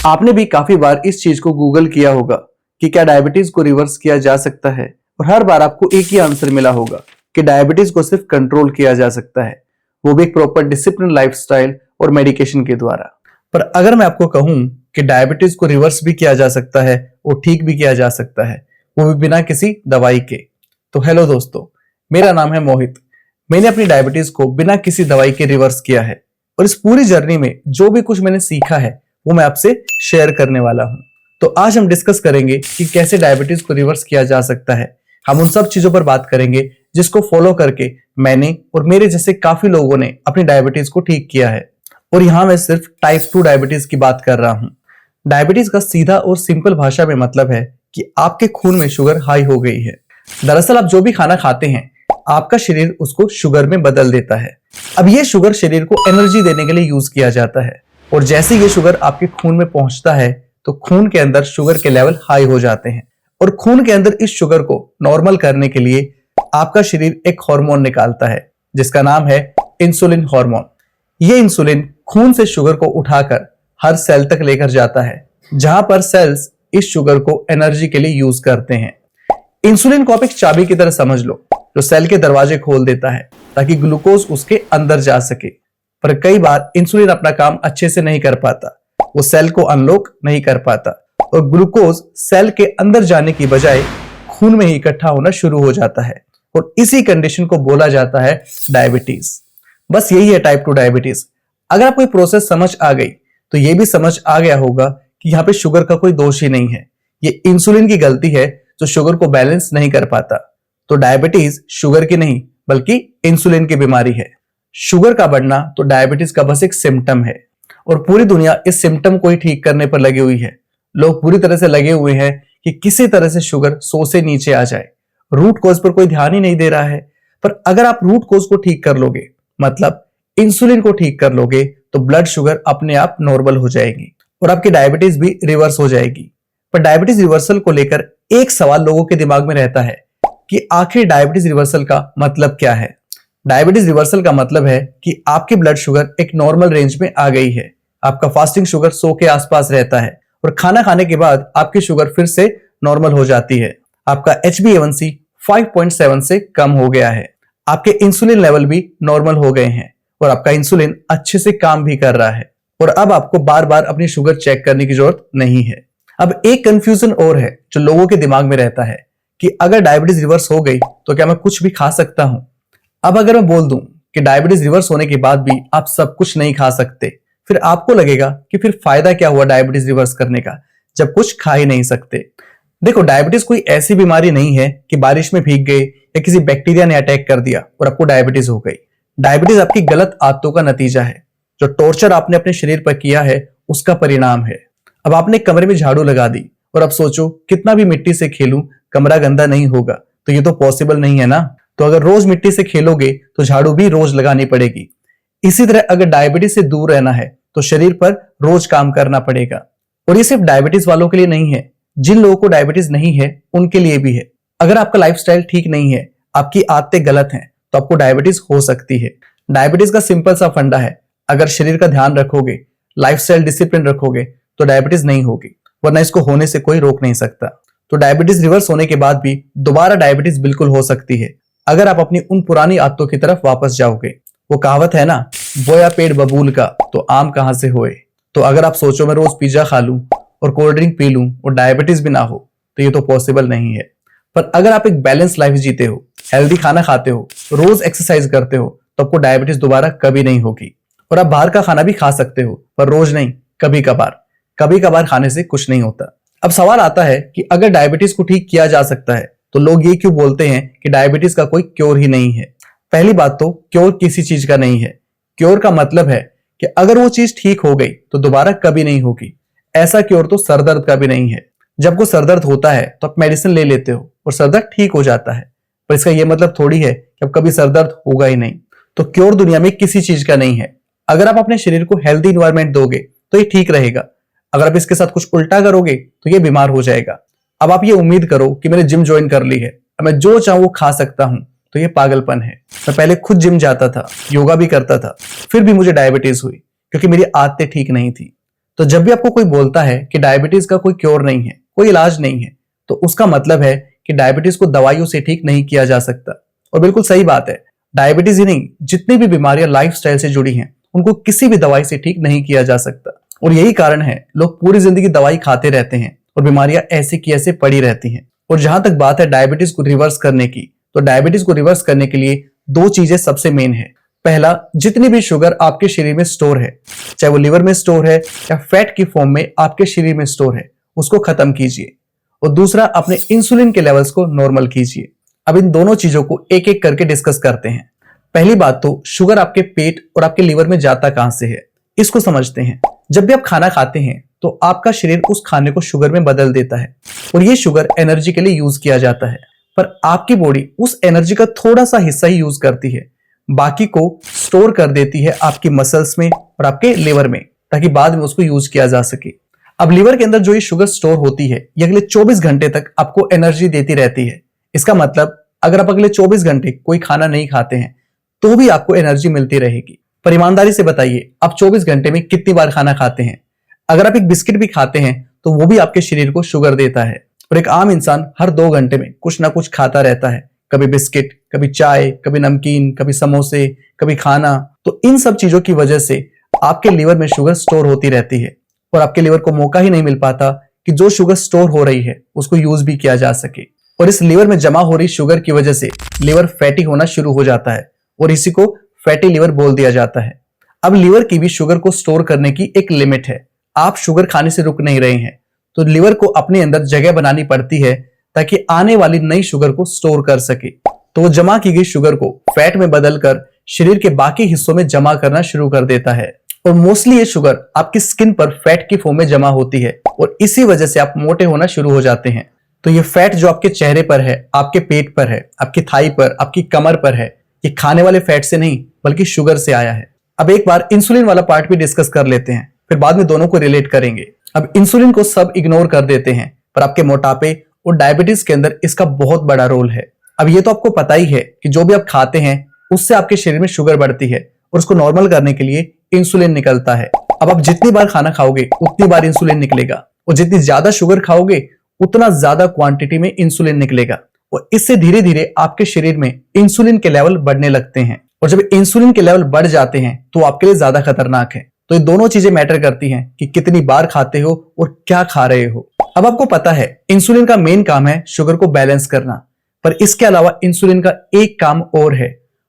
आपने भी काफी बार इस चीज को गूगल किया होगा कि क्या डायबिटीज को रिवर्स किया जा सकता है, और हर बार आपको एक ही आंसर मिला होगा कि डायबिटीज को सिर्फ कंट्रोल किया जा सकता है, वो भी एक प्रॉपर डिसिप्लिन लाइफस्टाइल और मेडिकेशन के द्वारा। पर अगर मैं आपको कहूं कि डायबिटीज को रिवर्स भी किया जा सकता है और ठीक भी किया जा सकता है, वो भी बिना किसी दवाई के, तो हेलो दोस्तों, मेरा नाम है मोहित। मैंने अपनी डायबिटीज को बिना किसी दवाई के रिवर्स किया है, और इस पूरी जर्नी में जो भी कुछ मैंने सीखा है वो मैं आपसे शेयर करने वाला हूं। तो आज हम डिस्कस करेंगे कि कैसे डायबिटीज को रिवर्स किया जा सकता है। हम उन सब चीजों पर बात करेंगे जिसको फॉलो करके मैंने और मेरे जैसे काफी लोगों ने अपनी डायबिटीज को ठीक किया है। और यहां मैं सिर्फ टाइप 2 डायबिटीज की बात कर रहा हूं। डायबिटीज का सीधा और सिंपल भाषा में मतलब है कि आपके खून में शुगर हाई हो गई है। दरअसल आप जो भी खाना खाते हैं, आपका शरीर उसको शुगर में बदल देता है। अब ये शुगर शरीर को एनर्जी देने के लिए यूज किया जाता है, और जैसे ये शुगर आपके खून में पहुंचता है तो खून के अंदर शुगर के लेवल हाई हो जाते हैं, और खून के अंदर इस शुगर को नॉर्मल करने के लिए आपका शरीर एक हार्मोन निकालता है जिसका नाम है इंसुलिन हार्मोन। ये इंसुलिन खून से शुगर को उठाकर हर सेल तक लेकर जाता है, जहां पर सेल्स इस शुगर को एनर्जी के लिए यूज करते हैं। इंसुलिन को आप एक चाबी की तरह समझ लो, जो सेल के दरवाजे खोल देता है ताकि ग्लूकोज उसके अंदर जा सके। पर कई बार इंसुलिन अपना काम अच्छे से नहीं कर पाता, वो सेल को अनलॉक नहीं कर पाता, और ग्लूकोज सेल के अंदर जाने की बजाय खून में ही इकट्ठा होना शुरू हो जाता है, और इसी कंडीशन को बोला जाता है डायबिटीज। बस यही है टाइप 2 डायबिटीज। अगर आपको ये प्रोसेस समझ आ गई तो ये भी समझ आ गया होगा कि यहाँ पे शुगर का कोई दोष ही नहीं है, ये इंसुलिन की गलती है जो शुगर को बैलेंस नहीं कर पाता। तो डायबिटीज शुगर की नहीं बल्कि इंसुलिन की बीमारी है। शुगर का बढ़ना तो डायबिटीज का बस एक सिम्टम है, और पूरी दुनिया इस सिम्टम को ही ठीक करने पर लगी हुई है। लोग पूरी तरह से लगे हुए हैं कि किसी तरह से शुगर 100 से नीचे आ जाए। रूट कॉज पर कोई ध्यान ही नहीं दे रहा है। पर अगर आप रूट कॉज को ठीक कर लोगे, मतलब इंसुलिन को ठीक कर लोगे, तो ब्लड शुगर अपने आप नॉर्मल हो जाएगी और आपकी डायबिटीज भी रिवर्स हो जाएगी। पर डायबिटीज रिवर्सल को लेकर एक सवाल लोगों के दिमाग में रहता है कि आखिर डायबिटीज रिवर्सल का मतलब क्या है। डायबिटीज रिवर्सल का मतलब है कि आपकी ब्लड शुगर एक नॉर्मल रेंज में आ गई है, आपका फास्टिंग शुगर 100 के आसपास रहता है, और खाना खाने के बाद आपकी शुगर फिर से नॉर्मल हो जाती है। आपका HbA1c 5.7 से कम हो गया है, आपके इंसुलिन लेवल भी नॉर्मल हो गए हैं, और आपका इंसुलिन अच्छे से काम भी कर रहा है, और अब आपको बार बार अपनी शुगर चेक करने की जरूरत नहीं है। अब एक कंफ्यूजन और है जो लोगों के दिमाग में रहता है कि अगर डायबिटीज रिवर्स हो गई तो क्या मैं कुछ भी खा सकता हूं। अब अगर मैं बोल दूं कि डायबिटीज रिवर्स होने के बाद भी आप सब कुछ नहीं खा सकते, फिर आपको लगेगा कि फिर फायदा क्या हुआ डायबिटीज रिवर्स करने का, जब कुछ खा ही नहीं सकते। देखो, डायबिटीज कोई ऐसी बीमारी नहीं है कि बारिश में भीग गए या किसी बैक्टीरिया ने अटैक कर दिया और आपको डायबिटीज हो गई। डायबिटीज आपकी गलत आदतों का नतीजा है, जो टॉर्चर आपने अपने शरीर पर किया है उसका परिणाम है। अब आपने कमरे में झाड़ू लगा दी, और अब सोचो कितना भी मिट्टी से खेलूं कमरा गंदा नहीं होगा, तो ये तो पॉसिबल नहीं है ना। तो अगर रोज मिट्टी से खेलोगे तो झाड़ू भी रोज लगानी पड़ेगी। इसी तरह अगर डायबिटीज से दूर रहना है तो शरीर पर रोज काम करना पड़ेगा। और ये सिर्फ डायबिटीज वालों के लिए नहीं है, जिन लोगों को डायबिटीज नहीं है उनके लिए भी है। अगर आपका लाइफस्टाइल ठीक नहीं है, आपकी आदतें गलत हैं, तो आपको डायबिटीज हो सकती है। डायबिटीज का सिंपल सा फंडा है, अगर शरीर का ध्यान रखोगे, लाइफस्टाइल डिसिप्लिन रखोगे, तो डायबिटीज नहीं होगी, वरना इसको होने से कोई रोक नहीं सकता। तो डायबिटीज रिवर्स होने के बाद भी दोबारा डायबिटीज बिल्कुल हो सकती है, अगर आप अपनी उन पुरानी आदतों की तरफ वापस जाओगे। वो कहावत है ना, बोया पेड़ बबूल का तो आम कहां से होए। तो अगर आप सोचो मैं रोज पिज्जा खा लूं और कोल्ड ड्रिंक पी लूं और डायबिटीज भी ना हो, तो ये तो पॉसिबल नहीं है। पर अगर आप एक बैलेंस लाइफ जीते हो, हेल्दी खाना खाते हो, रोज एक्सरसाइज करते हो, तो आपको डायबिटीज दोबारा कभी नहीं होगी। और आप बाहर का खाना भी खा सकते हो, पर रोज नहीं, कभी कभार। कभी कभार खाने से कुछ नहीं होता। अब सवाल आता है कि अगर डायबिटीज को ठीक किया जा सकता है तो लोग ये क्यों बोलते हैं कि डायबिटीज का कोई क्योर ही नहीं है। पहली बात तो क्योर किसी चीज का नहीं है। क्योर का मतलब है कि अगर वो चीज ठीक हो गई तो दोबारा कभी नहीं होगी। ऐसा क्योर तो सरदर्द का भी नहीं है। जब को सरदर्द होता है तो आप मेडिसिन ले लेते हो और सरदर्द ठीक हो जाता है, पर इसका यह मतलब थोड़ी है कि अब कभी सरदर्द होगा ही नहीं। तो क्योर दुनिया में किसी चीज का नहीं है। अगर आप अपने शरीर को हेल्दी इन्वायरमेंट दोगे तो ये ठीक रहेगा। अगर आप इसके साथ कुछ उल्टा करोगे तो ये बीमार हो जाएगा। अब आप ये उम्मीद करो कि मैंने जिम ज्वाइन कर ली है, अब मैं जो चाहूं वो खा सकता हूं, तो ये पागलपन है। मैं पहले खुद जिम जाता था, योगा भी करता था, फिर भी मुझे डायबिटीज हुई क्योंकि मेरी आदतें ठीक नहीं थी। तो जब भी आपको कोई बोलता है कि डायबिटीज का कोई क्योर नहीं है, कोई इलाज नहीं है, तो उसका मतलब है कि डायबिटीज को दवाइयों से ठीक नहीं किया जा सकता। और बिल्कुल सही बात है, डायबिटीज ही नहीं, जितनी भी बीमारियां लाइफस्टाइल से जुड़ी हैं उनको किसी भी दवाई से ठीक नहीं किया जा सकता। और यही कारण है लोग पूरी जिंदगी दवाई खाते रहते हैं और बीमारियां ऐसे की ऐसे पड़ी रहती हैं। और जहां तक बात है डायबिटीज को रिवर्स करने की, तो डायबिटीज को रिवर्स करने के लिए दो चीजें सबसे मेन है। पहला, जितनी भी शुगर आपके शरीर में स्टोर है, चाहे वो लिवर में स्टोर है या फैट की फॉर्म में आपके शरीर में स्टोर है, उसको खत्म कीजिए। और दूसरा, अपने इंसुलिन के लेवल्स को नॉर्मल कीजिए। अब इन दोनों चीजों को एक एक करके डिस्कस करते हैं। पहली बात तो शुगर आपके पेट और आपके लिवर में जाता कहां से है, इसको समझते हैं। जब भी आप खाना खाते हैं तो आपका शरीर उस खाने को शुगर में बदल देता है और ये शुगर एनर्जी के लिए यूज किया जाता है। पर आपकी बॉडी उस एनर्जी का थोड़ा सा हिस्सा ही यूज करती है, बाकी को स्टोर कर देती है आपकी मसल्स में और आपके लिवर में, ताकि बाद में उसको यूज किया जा सके। अब लिवर के अंदर जो ये शुगर स्टोर होती है, ये अगले 24 घंटे तक आपको एनर्जी देती रहती है। इसका मतलब अगर आप अगले 24 घंटे कोई खाना नहीं खाते हैं तो भी आपको एनर्जी मिलती रहेगी। पर ईमानदारी से बताइए, आप 24 घंटे में कितनी बार खाना खाते हैं? अगर आप एक बिस्किट भी खाते हैं तो वो भी आपके शरीर को शुगर देता है। और एक आम इंसान हर 2 घंटे में कुछ ना कुछ खाता रहता है, कभी बिस्किट, कभी चाय, कभी नमकीन, कभी समोसे, कभी खाना। तो इन सब चीजों की वजह से आपके लीवर में शुगर स्टोर होती रहती है और आपके लीवर को मौका ही नहीं मिल पाता कि जो शुगर स्टोर हो रही है उसको यूज भी किया जा सके। और इस लीवर में जमा हो रही शुगर की वजह से लीवर फैटी होना शुरू हो जाता है और इसी को फैटी लीवर बोल दिया जाता है। अब लीवर की भी शुगर को स्टोर करने की एक लिमिट है। आप शुगर खाने से रुक नहीं रहे हैं तो लीवर को अपने अंदर जगह बनानी पड़ती है ताकि आने वाली नई शुगर को स्टोर कर सके। तो वो जमा की गई शुगर को फैट में बदलकर शरीर के बाकी हिस्सों में जमा करना शुरू कर देता है। और मोस्टली ये शुगर आपकी स्किन पर फैट की फॉर्म में जमा होती है और इसी वजह से आप मोटे होना शुरू हो जाते हैं। तो ये फैट जो आपके चेहरे पर है, आपके पेट पर है, आपकी थाई पर, आपकी कमर पर है, ये खाने वाले फैट से नहीं बल्कि शुगर से आया है। अब एक बार इंसुलिन वाला पार्ट भी डिस्कस कर लेते हैं, फिर बाद में दोनों को रिलेट करेंगे। अब इंसुलिन को सब इग्नोर कर देते हैं, पर आपके मोटापे और डायबिटीज के अंदर इसका बहुत बड़ा रोल है। अब ये तो आपको पता ही है कि जो भी आप खाते हैं उससे आपके शरीर में शुगर बढ़ती है और उसको नॉर्मल करने के लिए इंसुलिन निकलता है। अब आप जितनी बार खाना खाओगे उतनी बार इंसुलिन निकलेगा और जितनी ज्यादा शुगर खाओगे उतना ज्यादा क्वांटिटी में इंसुलिन निकलेगा और इससे धीरे धीरे आपके शरीर में इंसुलिन के लेवल बढ़ने लगते हैं। और जब इंसुलिन के लेवल बढ़ जाते हैं तो आपके लिए ज्यादा खतरनाक है। तो ये दोनों चीजें मैटर करती हैं कि कितनी बार खाते हो और क्या खा रहे हो। अब आपको पता है इंसुलिन का मेन काम है शुगर को बैलेंस करना, पर इसके अलावा इंसुलिन का एक काम और है,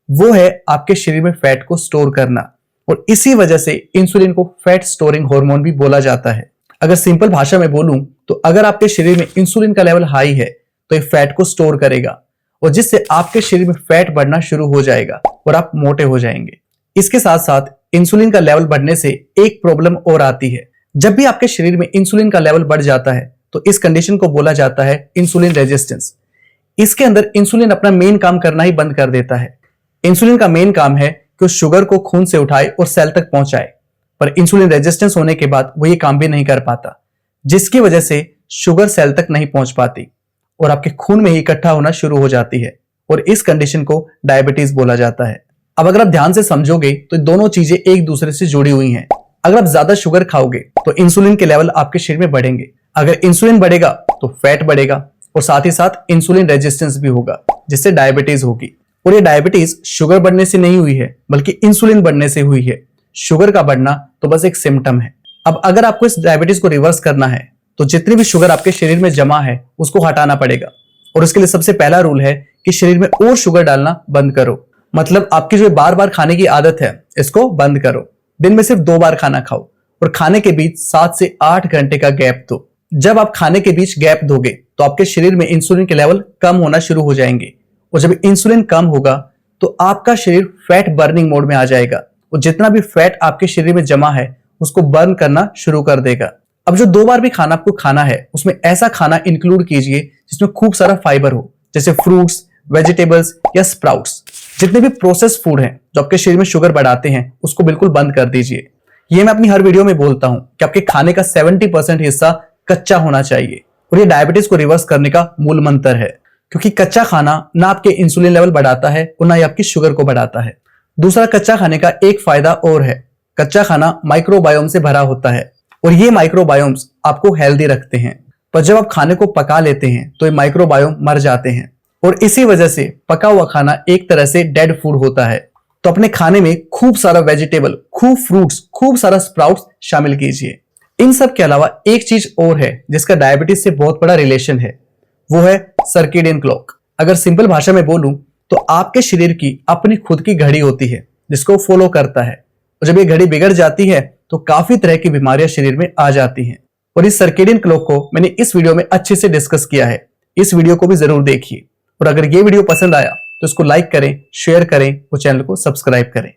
वो है आपके शरीर में फैट को स्टोर करना। और इसी वजह से इंसुलिन को फैट स्टोरिंग हार्मोन भी बोला जाता है। अगर सिंपल भाषा में बोलूं तो अगर आपके शरीर में इंसुलिन का लेवल हाई है तो ये फैट को स्टोर करेगा और जिससे आपके शरीर में फैट बढ़ना शुरू हो जाएगा और आप मोटे हो जाएंगे। इसके साथ साथ इंसुलिन का लेवल बढ़ने से एक प्रॉब्लम और आती है। जब भी आपके शरीर में इंसुलिन का लेवल बढ़ जाता है तो इस कंडीशन को बोला जाता है इंसुलिन रेजिस्टेंस। इसके अंदर इंसुलिन अपना मेन काम करना ही बंद कर देता है। इंसुलिन का मेन काम है कि उस शुगर को खून से उठाए और सेल तक पहुंचाए, पर इंसुलिन रेजिस्टेंस होने के बाद वो ये काम भी नहीं कर पाता, जिसकी वजह से शुगर सेल तक नहीं पहुंच पाती और आपके खून में ही इकट्ठा होना शुरू हो जाती है और इस कंडीशन को डायबिटीज बोला जाता है। अब अगर आप ध्यान से समझोगे तो दोनों चीजें एक दूसरे से जुड़ी हुई हैं। अगर आप ज्यादा शुगर खाओगे तो इंसुलिन के लेवल आपके शरीर में बढ़ेंगे, अगर इंसुलिन बढ़ेगा तो फैट बढ़ेगा और साथ ही साथ इंसुलिन रेजिस्टेंस भी होगा, जिससे डायबिटीज होगी। और ये डायबिटीज शुगर बढ़ने से नहीं हुई है बल्कि इंसुलिन बढ़ने से हुई है। शुगर का बढ़ना तो बस एक सिम्टम है। अब अगर आपको इस डायबिटीज को रिवर्स करना है तो जितनी भी शुगर आपके शरीर में जमा है उसको हटाना पड़ेगा और इसके लिए सबसे पहला रूल है कि शरीर में और शुगर डालना बंद करो। मतलब आपकी जो बार बार खाने की आदत है इसको बंद करो। दिन में सिर्फ 2 बार खाना खाओ और खाने के बीच 7 से 8 घंटे का गैप दो। जब आप खाने के बीच गैप दोगे तो आपके शरीर में इंसुलिन के लेवल कम होना शुरू हो जाएंगे और जब इंसुलिन कम होगा तो आपका शरीर फैट बर्निंग मोड में आ जाएगा और जितना भी फैट आपके शरीर में जमा है उसको बर्न करना शुरू कर देगा। अब जो 2 बार भी खाना आपको खाना है उसमें ऐसा खाना इंक्लूड कीजिए जिसमें खूब सारा फाइबर हो, जैसे फ्रूट्स, वेजिटेबल्स या स्प्राउट्स। जितने भी प्रोसेस फूड हैं जो आपके शरीर में शुगर बढ़ाते हैं उसको बिल्कुल बंद कर दीजिए। ये मैं अपनी हर वीडियो में बोलता हूं कि आपके खाने का 70% हिस्सा कच्चा होना चाहिए और ये डायबिटीज को रिवर्स करने का मूल मंत्र है, क्योंकि कच्चा खाना ना आपके इंसुलिन लेवल बढ़ाता है और ना ही आपकी शुगर को बढ़ाता है। दूसरा, कच्चा खाने का एक फायदा और है, कच्चा खाना माइक्रोबायोम से भरा होता है। और ये माइक्रोबायोम्स आपको हेल्दी रखते हैं। पर जब आप खाने को पका लेते हैं तो ये माइक्रोबायोम मर जाते हैं और इसी वजह से पका हुआ खाना एक तरह से डेड फूड होता है। तो अपने खाने में खूब सारा वेजिटेबल, खूब फ्रूट्स, खूब सारा स्प्राउट्स शामिल कीजिए। इन सब के अलावा एक चीज और है जिसका डायबिटीज से बहुत बड़ा रिलेशन है, वो है सर्केडियन क्लॉक। अगर सिंपल भाषा में बोलूं तो आपके शरीर की अपनी खुद की घड़ी होती है जिसको फॉलो करता है, और जब ये घड़ी बिगड़ जाती है तो काफी तरह की बीमारियां शरीर में आ जाती हैं। और इस सर्केडियन क्लॉक को मैंने इस वीडियो में अच्छे से डिस्कस किया है, इस वीडियो को भी जरूर देखिए। और अगर ये वीडियो पसंद आया तो इसको लाइक करें, शेयर करें और चैनल को सब्सक्राइब करें।